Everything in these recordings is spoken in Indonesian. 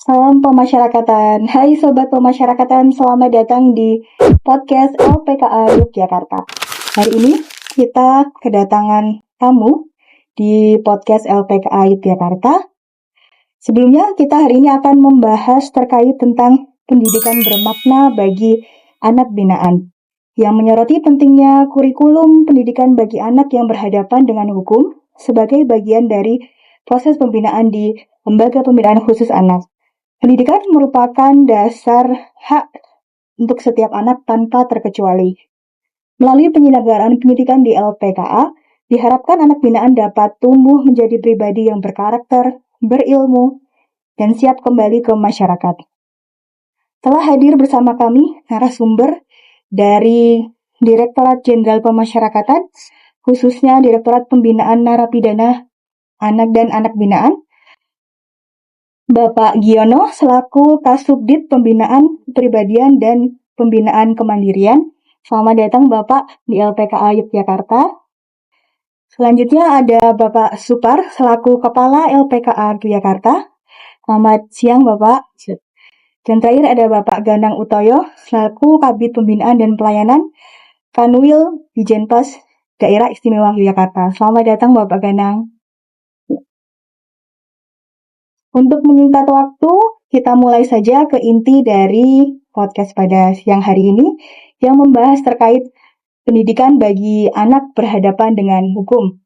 Salam pemasyarakatan. Hai Sobat Pemasyarakatan, selamat datang di podcast LPKA Yogyakarta. Hari ini kita kedatangan tamu di podcast LPKA Yogyakarta. Sebelumnya kita hari ini akan membahas terkait tentang pendidikan bermakna bagi anak binaan, yang menyoroti pentingnya kurikulum pendidikan bagi anak yang berhadapan dengan hukum sebagai bagian dari proses pembinaan di Lembaga Pembinaan Khusus Anak. Pendidikan merupakan dasar hak untuk setiap anak tanpa terkecuali. Melalui penyelenggaraan pendidikan di LPKA, diharapkan anak binaan dapat tumbuh menjadi pribadi yang berkarakter, berilmu, dan siap kembali ke masyarakat. Telah hadir bersama kami narasumber dari Direktorat Jenderal Pemasyarakatan, khususnya Direktorat Pembinaan Narapidana Anak dan Anak Binaan, Bapak Giono selaku Kasubdit Pembinaan Kepribadian dan Pembinaan Kemandirian. Selamat datang Bapak di LPKA Yogyakarta. Selanjutnya ada Bapak Supar selaku Kepala LPKA Yogyakarta. Selamat siang Bapak. Dan terakhir ada Bapak Ganang Utoyo selaku Kabid Pembinaan dan Pelayanan Kanwil Dijenpas Daerah Istimewa Yogyakarta. Selamat datang Bapak Ganang. Untuk menyingkat waktu, kita mulai saja ke inti dari podcast pada siang hari ini yang membahas terkait pendidikan bagi anak berhadapan dengan hukum.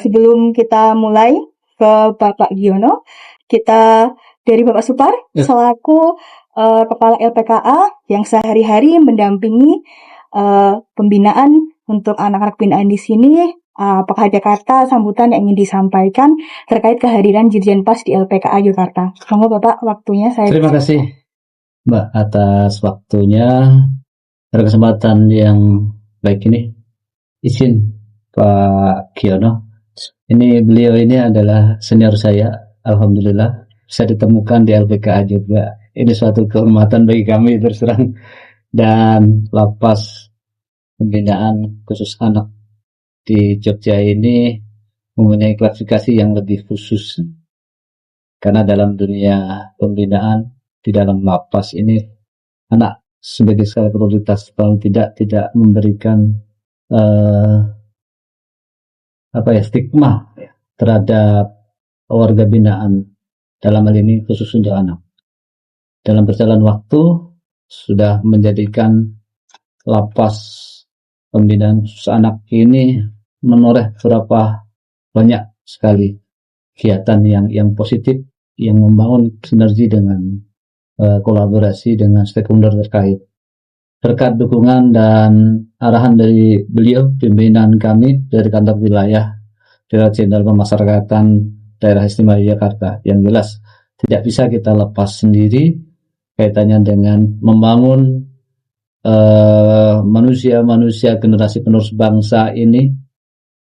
Sebelum kita mulai ke Bapak Giono, kita dari Bapak Supar selaku Kepala LPKA yang sehari-hari mendampingi pembinaan untuk anak-anak binaan di sini. Apakah ada kata sambutan yang ingin disampaikan terkait kehadiran Dirjenpas di LPKA Yogyakarta? Monggo Bapak, waktunya saya. Terima kasih Mbak atas waktunya. Pada kesempatan yang baik ini, izin Pak Giono. Beliau ini adalah senior saya. Alhamdulillah bisa ditemukan di LPKA juga. Ini suatu kehormatan bagi kami terus terang. Dan lapas pembinaan khusus anak di Jogja ini mempunyai klasifikasi yang lebih khusus, karena dalam dunia pembinaan di dalam lapas ini anak sebagai skala prioritas paling tidak memberikan stigma terhadap warga binaan, dalam hal ini khusus untuk anak. Dalam berjalan waktu sudah menjadikan lapas pembinaan khusus anak ini menoreh beberapa banyak sekali kegiatan yang positif, yang membangun sinergi dengan kolaborasi dengan stakeholder terkait. Berkat dukungan dan arahan dari beliau, pimpinan kami dari kantor wilayah Direktorat Jenderal Pemasyarakatan Daerah Istimewa Yogyakarta, yang jelas tidak bisa kita lepas sendiri kaitannya dengan membangun manusia-manusia generasi penerus bangsa ini,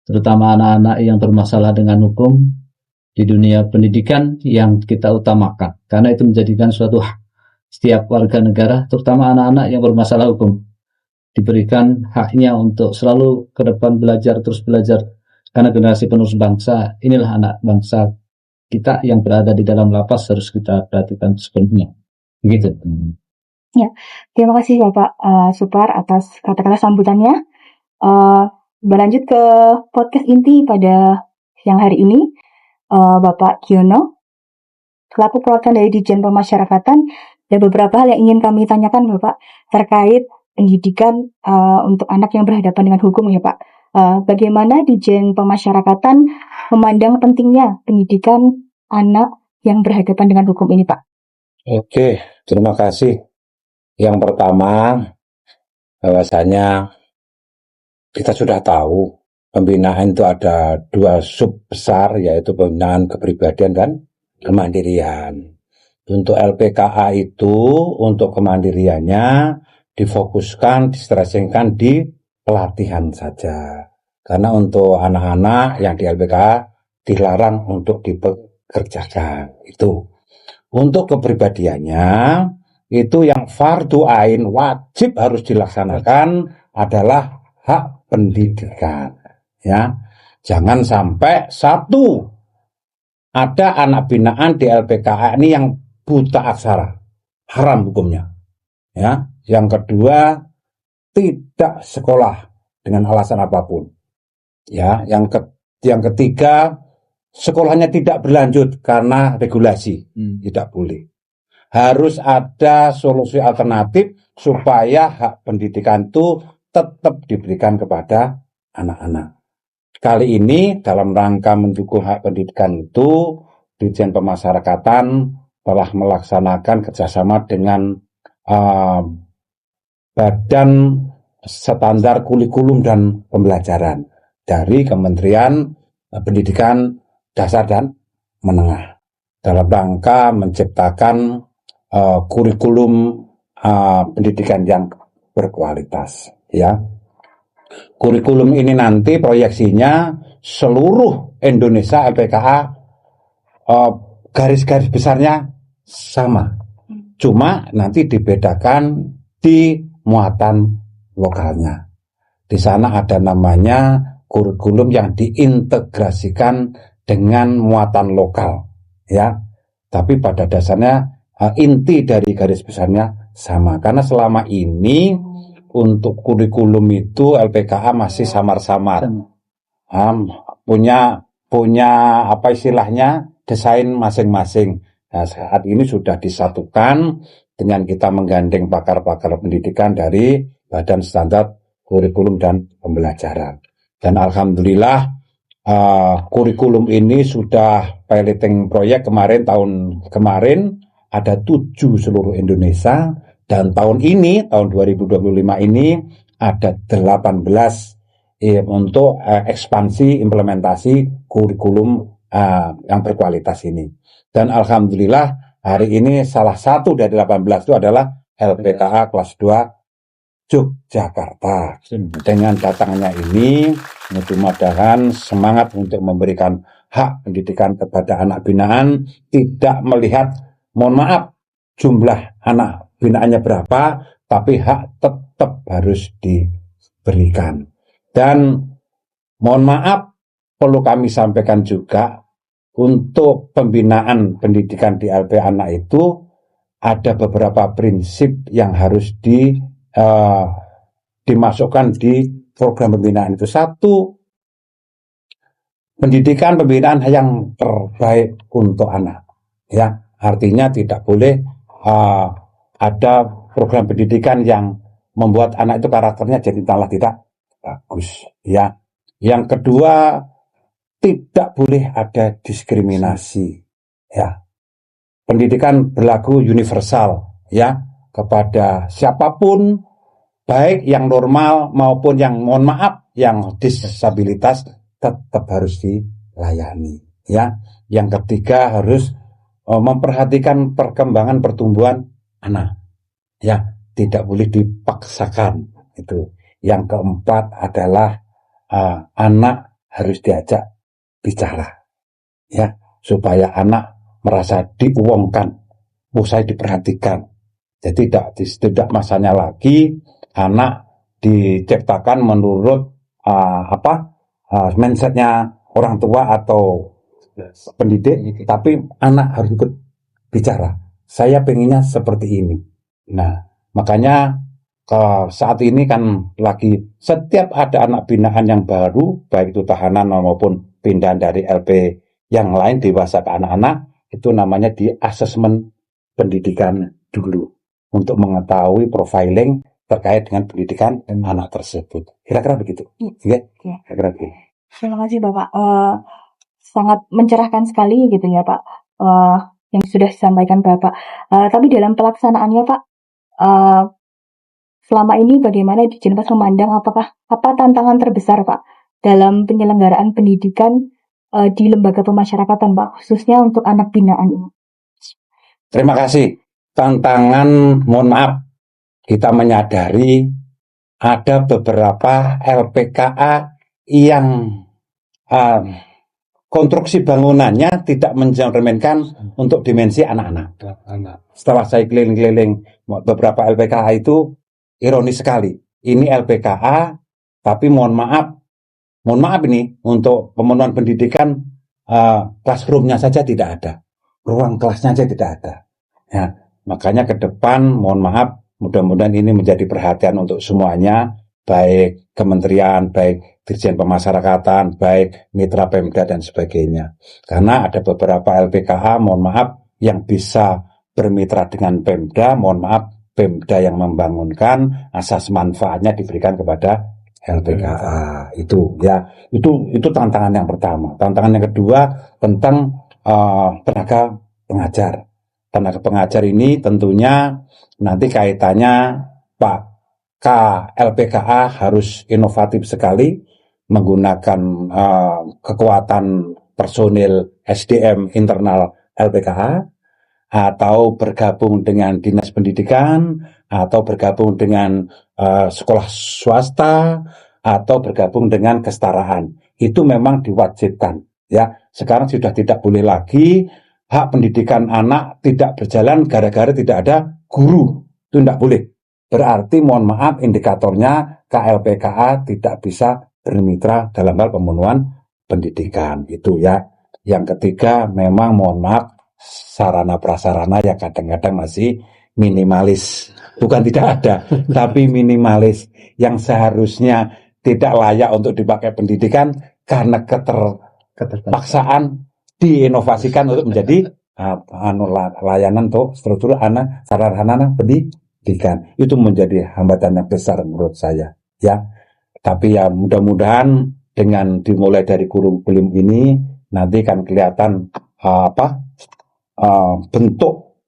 terutama anak-anak yang bermasalah dengan hukum di dunia pendidikan yang kita utamakan, karena itu menjadikan suatu hak setiap warga negara, terutama anak-anak yang bermasalah hukum, diberikan haknya untuk selalu ke depan terus belajar, karena generasi penerus bangsa inilah anak bangsa kita yang berada di dalam lapas, harus kita perhatikan sepenuhnya. Begitu. Ya, terima kasih Bapak Supar atas kata-kata sambutannya. Berlanjut ke podcast inti pada siang hari ini, Bapak Giono selaku perwakilan dari Ditjen Pemasyarakatan, ada beberapa hal yang ingin kami tanyakan Bapak terkait pendidikan untuk anak yang berhadapan dengan hukum ya Pak. Bagaimana Ditjen Pemasyarakatan memandang pentingnya pendidikan anak yang berhadapan dengan hukum ini Pak? Oke, terima kasih. Yang pertama, bahwasanya kita sudah tahu pembinaan itu ada dua sub besar, yaitu pembinaan kepribadian dan kemandirian. Untuk LPKA itu, untuk kemandiriannya difokuskan, distressingkan di pelatihan saja. Karena untuk anak-anak yang di LPKA dilarang untuk dipekerjakan. Itu. Untuk kepribadiannya, itu yang fardu ain wajib harus dilaksanakan adalah hak pendidikan, ya. Jangan sampai satu ada anak binaan di LPKA ini yang buta aksara, haram hukumnya. Ya, yang kedua tidak sekolah dengan alasan apapun. Ya, yang ketiga sekolahnya tidak berlanjut karena regulasi, tidak boleh. Harus ada solusi alternatif supaya hak pendidikan itu tetap diberikan kepada anak-anak. Kali ini dalam rangka mendukung hak pendidikan itu, Dirjen Pemasyarakatan telah melaksanakan kerjasama dengan Badan Standar Kurikulum dan Pembelajaran dari Kementerian Pendidikan Dasar dan Menengah dalam rangka menciptakan kurikulum pendidikan yang berkualitas. Ya, kurikulum ini nanti proyeksinya seluruh Indonesia LPKA garis-garis besarnya sama, cuma nanti dibedakan di muatan lokalnya. Di sana ada namanya kurikulum yang diintegrasikan dengan muatan lokal, ya. Tapi pada dasarnya inti dari garis besarnya sama, karena selama ini untuk kurikulum itu LPKA masih samar-samar, punya apa istilahnya desain masing-masing. Nah, saat ini sudah disatukan dengan kita menggandeng pakar-pakar pendidikan dari Badan Standar Kurikulum dan Pembelajaran. Dan alhamdulillah kurikulum ini sudah piloting proyek tahun kemarin ada 7 seluruh Indonesia. Dan tahun 2025 ini ada 18 untuk ekspansi implementasi kurikulum yang berkualitas ini. Dan alhamdulillah hari ini salah satu dari 18 itu adalah LPKA kelas 2 Yogyakarta. Dengan datangnya ini, mudah-mudahan semangat untuk memberikan hak pendidikan kepada anak binaan, tidak melihat, mohon maaf, jumlah anak binaannya berapa, tapi hak tetap harus diberikan. Dan mohon maaf, perlu kami sampaikan juga, untuk pembinaan pendidikan di LP anak itu ada beberapa prinsip yang harus dimasukkan di program pembinaan itu. Satu, pendidikan pembinaan yang terbaik untuk anak. Ya, artinya tidak boleh ada program pendidikan yang membuat anak itu karakternya jadi malah tidak bagus. Ya, yang kedua, tidak boleh ada diskriminasi. Ya, pendidikan berlaku universal, ya, kepada siapapun, baik yang normal maupun yang mohon maaf yang disabilitas tetap harus dilayani. Ya, yang ketiga harus memperhatikan perkembangan pertumbuhan anak. Ya, tidak boleh dipaksakan itu. Yang keempat adalah anak harus diajak bicara, ya, supaya anak merasa diuangkan, usai diperhatikan. Jadi tidak masanya lagi anak diciptakan menurut mindsetnya orang tua atau pendidik, tapi anak harus ikut bicara. Saya pengennya seperti ini. Nah, makanya saat ini kan lagi setiap ada anak binaan yang baru, baik itu tahanan maupun pindahan dari LP yang lain dewasa ke anak-anak, itu namanya di asesmen pendidikan dulu untuk mengetahui profiling terkait dengan pendidikan anak tersebut. Kira-kira begitu. Ya. Kira-kira begitu. Terima kasih Bapak. Sangat mencerahkan sekali gitu ya Pak, yang sudah disampaikan Bapak. Tapi dalam pelaksanaannya Pak, selama ini bagaimana di Jenpas memandang apa tantangan terbesar Pak dalam penyelenggaraan pendidikan di lembaga pemasyarakatan Pak, khususnya untuk anak binaan ini? Terima kasih. Tantangan, mohon maaf, kita menyadari ada beberapa LPKA yang konstruksi bangunannya tidak mencerminkan untuk dimensi anak-anak. Setelah saya keliling-keliling beberapa LPKA itu, ironis sekali. Ini LPKA, tapi mohon maaf ini untuk pemenuhan pendidikan classroom-nya saja tidak ada, ruang kelasnya saja tidak ada. Ya, makanya ke depan, mohon maaf, mudah-mudahan ini menjadi perhatian untuk semuanya, baik kementerian, baik dirjen pemasyarakatan, baik mitra Pemda dan sebagainya. Karena ada beberapa LPKA, mohon maaf, yang bisa bermitra dengan Pemda, mohon maaf, Pemda yang membangunkan, asas manfaatnya diberikan kepada LPKA. Itu ya, itu tantangan yang pertama. Tantangan yang kedua tentang tenaga pengajar. Tenaga pengajar ini tentunya nanti kaitannya Pak LPKA harus inovatif sekali menggunakan kekuatan personil SDM internal LPKA, atau bergabung dengan dinas pendidikan, atau bergabung dengan sekolah swasta, atau bergabung dengan kesetaraan. Itu memang diwajibkan. Ya, sekarang sudah tidak boleh lagi hak pendidikan anak tidak berjalan gara-gara tidak ada guru. Itu tidak boleh. Berarti mohon maaf indikatornya KLPKA tidak bisa bermitra dalam hal pemenuhan pendidikan. Itu ya. Yang ketiga memang mohon maaf sarana prasarana yang kadang-kadang masih minimalis. Bukan tidak ada, tapi minimalis yang seharusnya tidak layak untuk dipakai pendidikan karena keterpaksaan diinovasikan untuk menjadi layanan untuk struktur sarana pendidikan. Itu menjadi hambatan yang besar menurut saya. Ya, tapi ya mudah-mudahan dengan dimulai dari kurikulum ini nanti kan kelihatan bentuk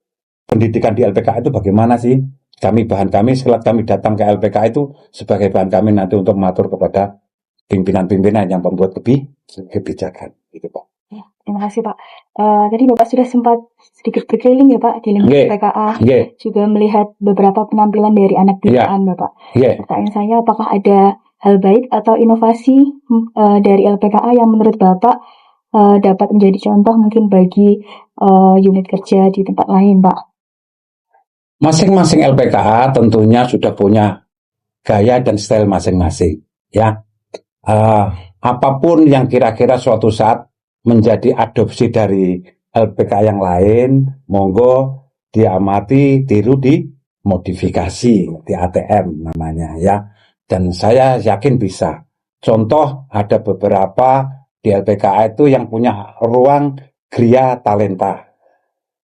pendidikan di LPKA itu bagaimana sih? Bahan kami setelah kami datang ke LPKA itu sebagai bahan kami nanti untuk mengatur kepada pimpinan-pimpinan yang membuat kebijakan. Gitu, Pak. Ya, terima kasih, Pak. Tadi Bapak sudah sempat sedikit berkeliling ya, Pak, di lingkungan LPKA, juga melihat beberapa penampilan dari anak binaan, Bapak. Pertanyaan saya, apakah ada hal baik atau inovasi dari LPKA yang menurut Bapak dapat menjadi contoh mungkin bagi unit kerja di tempat lain, Pak? Masing-masing LPKA tentunya sudah punya gaya dan style masing-masing. Ya, apapun yang kira-kira suatu saat menjadi adopsi dari LPKA yang lain, monggo diamati, tiru, dimodifikasi, di ATM namanya ya. Dan saya yakin bisa. Contoh ada beberapa di LPKA itu yang punya ruang Gria Talenta.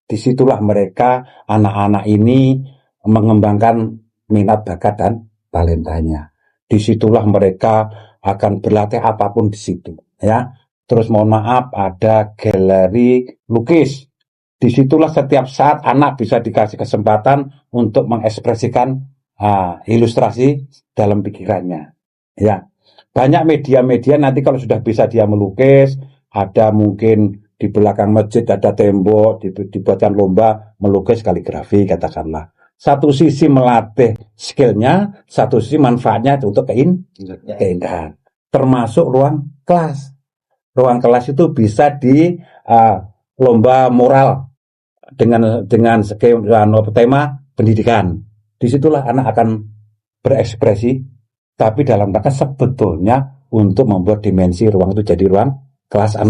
Disitulah mereka, anak-anak ini mengembangkan minat bakat dan talentanya. Disitulah mereka akan berlatih apapun di situ. Ya, terus mohon maaf ada galeri lukis. Disitulah setiap saat anak bisa dikasih kesempatan untuk mengekspresikan ilustrasi dalam pikirannya. Ya, banyak media-media nanti kalau sudah bisa dia melukis, ada mungkin di belakang masjid ada tembok, dibuatkan lomba melukis kaligrafi katakanlah. Satu sisi melatih skillnya, satu sisi manfaatnya untuk keindahan. Termasuk ruang kelas. Ruang kelas itu bisa di lomba moral dengan tema pendidikan. Disitulah anak akan berekspresi, tapi dalam rangka sebetulnya untuk membuat dimensi ruang itu jadi ruang kelas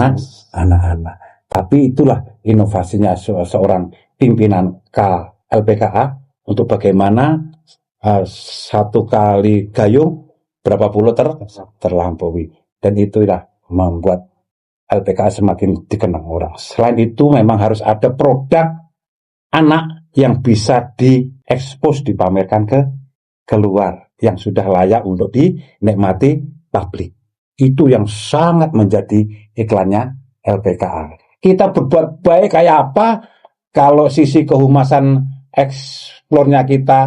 anak-anak. Tapi itulah inovasinya seorang pimpinan LPKA untuk bagaimana satu kali gayung berapa puluh terlampaui. Dan itulah membuat LPKA semakin dikenal orang. Selain itu memang harus ada produk anak yang bisa diekspos, dipamerkan keluar, yang sudah layak untuk dinikmati publik. Itu yang sangat menjadi iklannya LPKA. Kita berbuat baik kayak apa kalau sisi kehumasan eksplornya kita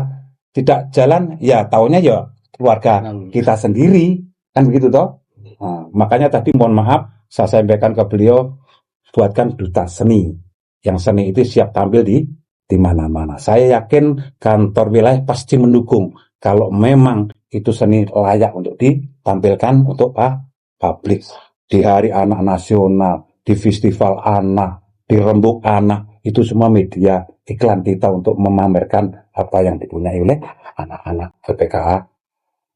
tidak jalan, ya taunya ya keluarga kita sendiri, kan begitu toh. Nah, makanya tadi mohon maaf saya sampaikan ke beliau, buatkan duta seni. Yang seni itu siap tampil di mana-mana. Saya yakin kantor wilayah pasti mendukung kalau memang itu seni layak untuk ditampilkan untuk publik. Di Hari Anak Nasional, di Festival Anak, di Rembuk Anak, itu semua media iklan kita untuk memamerkan apa yang dipunyai oleh anak-anak LPKA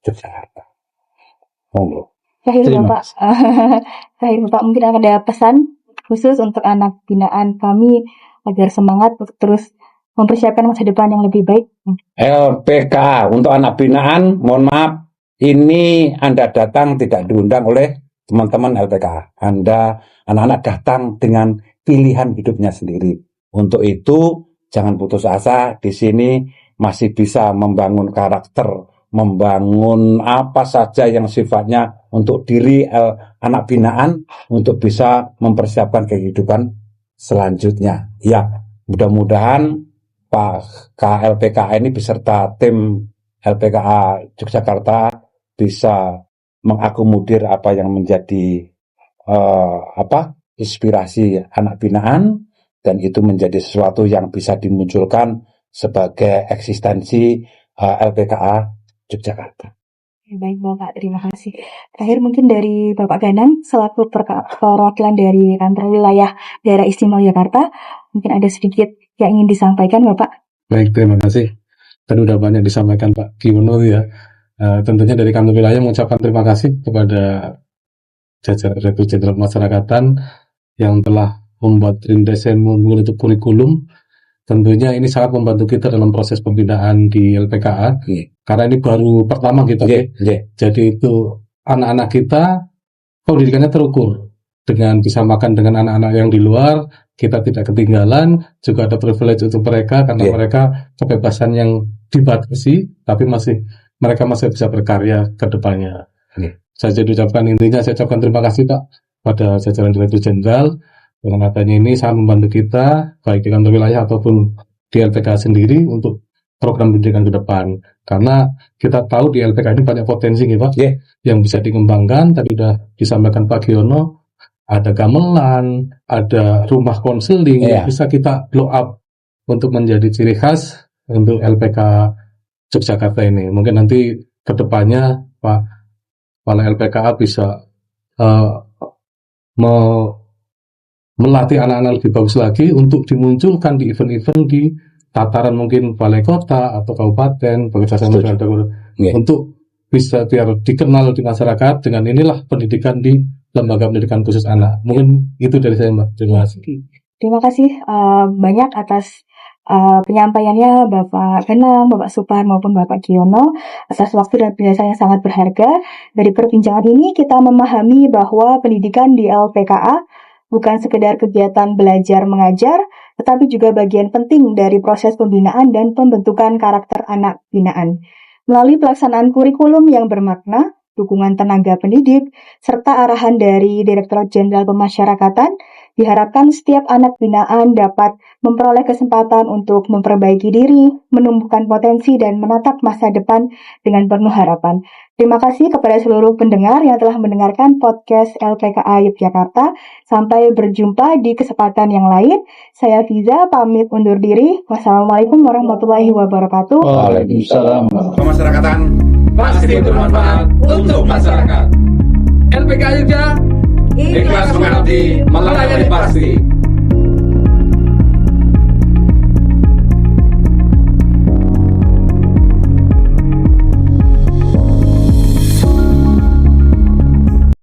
Yogyakarta. Monggo. Terakhir Bapak, mungkin akan ada pesan khusus untuk anak binaan kami agar semangat untuk terus mempersiapkan masa depan yang lebih baik. LPK untuk anak binaan, mohon maaf, ini Anda datang tidak diundang oleh teman-teman LPK. Anda anak-anak datang dengan pilihan hidupnya sendiri. Untuk itu jangan putus asa, di sini masih bisa membangun karakter, membangun apa saja yang sifatnya untuk diri anak binaan untuk bisa mempersiapkan kehidupan selanjutnya. Ya, mudah-mudahan Pak KLPK ini beserta tim LPKA Yogyakarta bisa mengakomodir apa yang menjadi inspirasi anak binaan, dan itu menjadi sesuatu yang bisa dimunculkan sebagai eksistensi LPKA Yogyakarta. Baik Bapak, terima kasih. Terakhir mungkin dari Bapak Ganang selaku perwakilan dari kantor wilayah daerah istimewa Jakarta, mungkin ada sedikit yang ingin disampaikan Bapak. Baik, terima kasih. Tadi udah banyak disampaikan Pak Kiwono ya. Tentunya dari kantor wilayah mengucapkan terima kasih kepada jajaran Direktur Jenderal Pemasyarakatan yang telah membuat desain untuk kurikulum. Tentunya ini sangat membantu kita dalam proses pembinaan di LPKA, karena ini baru pertama kita. Jadi itu anak-anak kita pendidikannya terukur dengan disamakan dengan anak-anak yang di luar. Kita tidak ketinggalan, juga ada privilege untuk mereka karena mereka kebebasan yang dibatasi, tapi mereka masih bisa berkarya ke depannya. Saya ucapkan intinya, saya ucapkan terima kasih Pak pada jajaran Direktur Jenderal. Dengan adanya ini sangat membantu kita, baik di kantor wilayah ataupun di LPK sendiri untuk program pendidikan ke depan. Karena kita tahu di LPK ini banyak potensi nih Pak, yang bisa dikembangkan. Tadi sudah disampaikan Pak Giono, ada gamelan, ada rumah konseling yang bisa kita blow up untuk menjadi ciri khas untuk LPK Yogyakarta ini. Mungkin nanti ke depannya Pak Kepala LPKA bisa melatih anak-anak lebih bagus lagi untuk dimunculkan di event-event di tataran mungkin balai kota atau kabupaten, bekerjasama dengan untuk bisa biar dikenal di masyarakat dengan inilah pendidikan di lembaga pendidikan khusus anak. Mungkin itu dari saya Mbak. Terima kasih. Terima kasih banyak atas penyampaiannya Bapak Ganang, Bapak Supar maupun Bapak Giono atas waktu dan penjelasan yang sangat berharga. Dari perbincangan ini kita memahami bahwa pendidikan di LPKA bukan sekedar kegiatan belajar mengajar, tetapi juga bagian penting dari proses pembinaan dan pembentukan karakter anak binaan. Melalui pelaksanaan kurikulum yang bermakna, dukungan tenaga pendidik, serta arahan dari Direktorat Jenderal Pemasyarakatan, diharapkan setiap anak binaan dapat memperoleh kesempatan untuk memperbaiki diri, menumbuhkan potensi, dan menatap masa depan dengan penuh harapan. Terima kasih kepada seluruh pendengar yang telah mendengarkan podcast LPKA Yogyakarta. Sampai berjumpa di kesempatan yang lain. Saya Fiza, pamit undur diri. Wassalamualaikum warahmatullahi wabarakatuh. Waalaikumsalam. Pemasyarakatan pasti bermanfaat untuk masyarakat. LPKA Yogyakarta ikhlas mengabdi, melayani pasti.